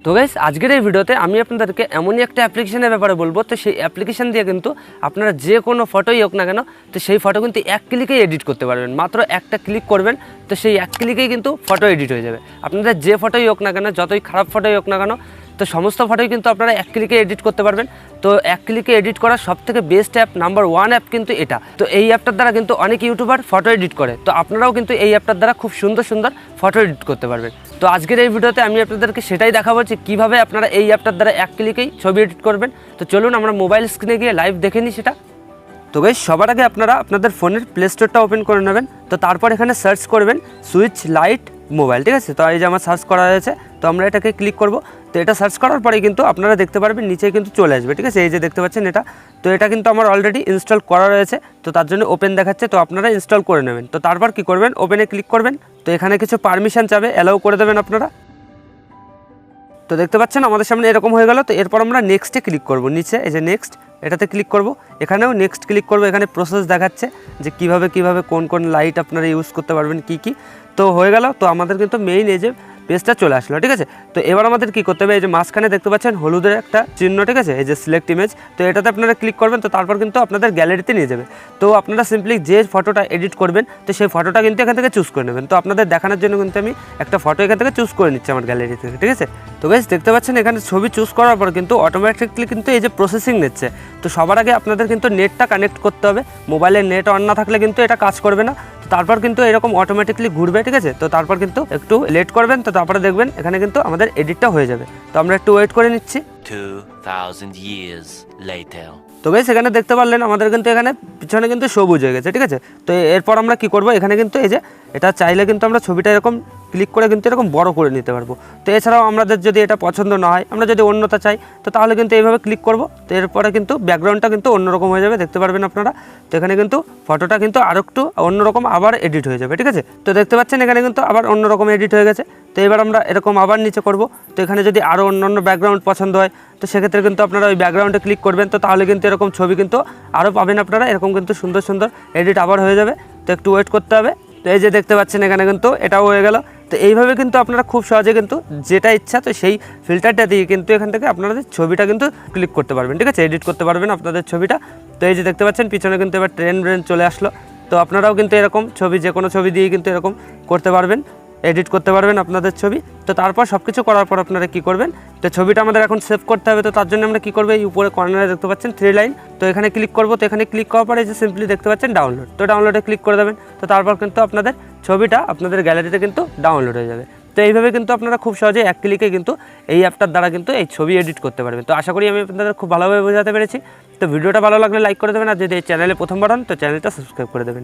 তো গাইস আজকের এই ভিডিওতে আমি আপনাদেরকে এমনই একটা অ্যাপ্লিকেশনের ব্যাপারে বলবো। তো সেই অ্যাপ্লিকেশন দিয়ে কিন্তু আপনারা যে কোনো ফটোই হোক না কেন, তো সেই ফটো কিন্তু এক ক্লিকেই এডিট করতে পারবেন। মাত্র একটা ক্লিক করবেন, তো সেই এক ক্লিকেই কিন্তু ফটো এডিট হয়ে যাবে। আপনাদের যে ফটোই হোক না কেন, যতই খারাপ ফটোই হোক না কেন, তো সমস্ত ফটোই কিন্তু আপনারা এক ক্লিকে এডিট করতে পারবেন। তো এক ক্লিকে এডিট করার সবথেকে বেস্ট অ্যাপ, নাম্বার 1 অ্যাপ কিন্তু এটা। তো এই অ্যাপটার দ্বারা কিন্তু অনেক ইউটিউবার ফটো এডিট করে। তো আপনারাও কিন্তু এই অ্যাপটার দ্বারা খুব সুন্দর সুন্দর ফটো এডিট করতে পারবেন। তো আজকের এই ভিডিওতে আমি আপনাদেরকে সেটাই দেখাবো যে কীভাবে আপনারা এই অ্যাপটার দ্বারা এক ক্লিকেই ছবি এডিট করবেন। তো চলুন আমরা মোবাইল স্ক্রিনে গিয়ে লাইভ দেখে নিই সেটা। তো গাইস সবার আগে আপনারা আপনাদের ফোনের প্লে স্টোরটা ওপেন করে নেবেন। তো তারপর এখানে সার্চ করবেন সুইচ লাইট মোবাইল, ঠিক আছে। তো এই যে আমার সার্চ করা হয়েছে, তো আমরা এটাকে ক্লিক করব। তো এটা সার্চ করার পরে কিন্তু আপনারা দেখতে পারবেন নিচে কিন্তু চলে আসবে, ঠিক আছে। এই যে দেখতে পাচ্ছেন এটা, তো এটা কিন্তু আমার অলরেডি ইনস্টল করা রয়েছে। তো তার জন্য ওপেন দেখাচ্ছে, তো আপনারা ইনস্টল করে নেবেন। তো তারপর কি করবেন, ওপেনে ক্লিক করবেন। তো এখানে কিছু পারমিশন চাবে, অ্যালাউ করে দেবেন আপনারা। তো দেখতে পাচ্ছেন আমাদের সামনে এরকম হয়ে গেল। তো এরপর আমরা নেক্সটে ক্লিক করব, নিচে এই যে নেক্সট এটাতে ক্লিক করব। এখানেও নেক্সট ক্লিক করব। এখানে প্রসেস দেখাচ্ছে যে কিভাবে কোন লাইট আপনারা ইউজ করতে পারবেন, কি তো হয়ে গেল। তো আমাদের কিন্তু মেইন এই যে পেজটা চলে আসলো, ঠিক আছে। তো এবার আমাদের কি করতে হবে, এই যে মাঝখানে দেখতে পাচ্ছেন হলুদের একটা চিহ্ন, ঠিক আছে, এই যে সিলেক্ট ইমেজ। তো এটাতে আপনারা ক্লিক করবেন। তো তারপর কিন্তু আপনাদের গ্যালারিতে নিয়ে যাবে। তো আপনারা সিম্পলি যে ফটোটা এডিট করবেন, তো সেই ফটোটা কিন্তু এখান থেকে চুজ করে নেবেন। তো আপনাদের দেখানোর জন্য কিন্তু আমি একটা ফটো এখান থেকে চুজ করে নিচ্ছি আমার গ্যালারি থেকে, ঠিক আছে। তো গাইস দেখতে পাচ্ছেন এখানে ছবি চুজ করার পর কিন্তু অটোমেটিকলি কিন্তু এই যে প্রসেসিং নিচ্ছে। তো সবার আগে আপনাদের কিন্তু নেটটা কানেক্ট করতে হবে। মোবাইলের নেট অন না থাকলে কিন্তু এটা কাজ করবে না। তারপর কিন্তু এরকম অটোমেটিকলি ঘুরবে, ঠিক আছে। তো তারপর কিন্তু একটু লেট করবেন। তো তারপরে দেখবেন এখানে কিন্তু আমাদের এডিটটা হয়ে যাবে। তো আমরা একটু ওয়েট করে নিচ্ছি। 2000 years later. তো গাইস এখানে দেখতে পারলেন আমাদের কিন্তু এখানে পিছনে কিন্তু সবুজ হয়ে গেছে, ঠিক আছে। তো এরপর আমরা কি করব, এখানে কিন্তু এই যে এটা চাইলে কিন্তু আমরা ছবিটা এরকম ক্লিক করে কিন্তু এরকম বড় করে নিতে পারবো। তো এছাড়াও আমাদের যদি এটা পছন্দ না হয়, আমরা যদি অন্যটা চাই, তো তাহলে কিন্তু এইভাবে ক্লিক করব। তো এরপরে কিন্তু ব্যাকগ্রাউন্ডটা কিন্তু অন্যরকম হয়ে যাবে, দেখতে পারবেন আপনারা। তো এখানে কিন্তু ফটোটা কিন্তু আরও একটু অন্যরকম আবার এডিট হয়ে যাবে, ঠিক আছে। তো দেখতে পাচ্ছেন এখানে কিন্তু আবার অন্যরকম এডিট হয়ে গেছে। তো এবার আমরা এরকম আবার নিচে করব। তো এখানে যদি আরও অন্য ব্যাকগ্রাউন্ড পছন্দ হয়, তো সেক্ষেত্রে কিন্তু আপনারা ওই ব্যাকগ্রাউন্ডে ক্লিক করবেন। তো তাহলে কিন্তু এরকম ছবি কিন্তু আরও পাবেন আপনারা, এরকম কিন্তু সুন্দর সুন্দর এডিট আবার হয়ে যাবে। তো একটু ওয়েট করতে হবে। তো এই যে দেখতে পাচ্ছেন এখানে কিন্তু এটাও হয়ে গেল। তো এইভাবে কিন্তু আপনারা খুব সহজে কিন্তু যেটা ইচ্ছা, তো সেই ফিল্টারটা দিয়ে কিন্তু এখান থেকে আপনাদের ছবিটা কিন্তু ক্লিক করতে পারবেন, ঠিক আছে, এডিট করতে পারবেন আপনাদের ছবিটা। তো এই যে দেখতে পাচ্ছেন পিছনে কিন্তু এবার ট্রেন চলে আসলো। তো আপনারাও কিন্তু এরকম ছবি, যে কোনো ছবি দিয়ে কিন্তু এরকম করতে পারবেন, এডিট করতে পারবেন আপনাদের ছবি। তো তারপর সব কিছু করার পর আপনারা কি করবেন, তো ছবিটা আমাদের এখন সেভ করতে হবে। তো তার জন্য আমরা কি করবো, এই উপরে কর্নারে দেখতে পাচ্ছেন 3 লাইন, তো এখানে ক্লিক করবো। তো এখানে ক্লিক করার পরে যে সিম্পলি দেখতে পাচ্ছেন ডাউনলোড, তো ডাউনলোডে ক্লিক করে দেবেন। তো তারপর কিন্তু আপনাদের ছবিটা আপনাদের গ্যালারিতে কিন্তু ডাউনলোড হয়ে যাবে। তো এইভাবে কিন্তু আপনারা খুব সহজে এক ক্লিকে কিন্তু এই অ্যাপটার দ্বারা কিন্তু এই ছবি এডিট করতে পারবেন। তো আশা করি আমি আপনাদের খুব ভালোভাবে বোঝাতে পেরেছি। তো ভিডিওটা ভালো লাগলে লাইক করে দেবেন, আর যদি এই চ্যানেলে প্রথমবার হন তো চ্যানেলটা সাবস্ক্রাইব করে দেবেন।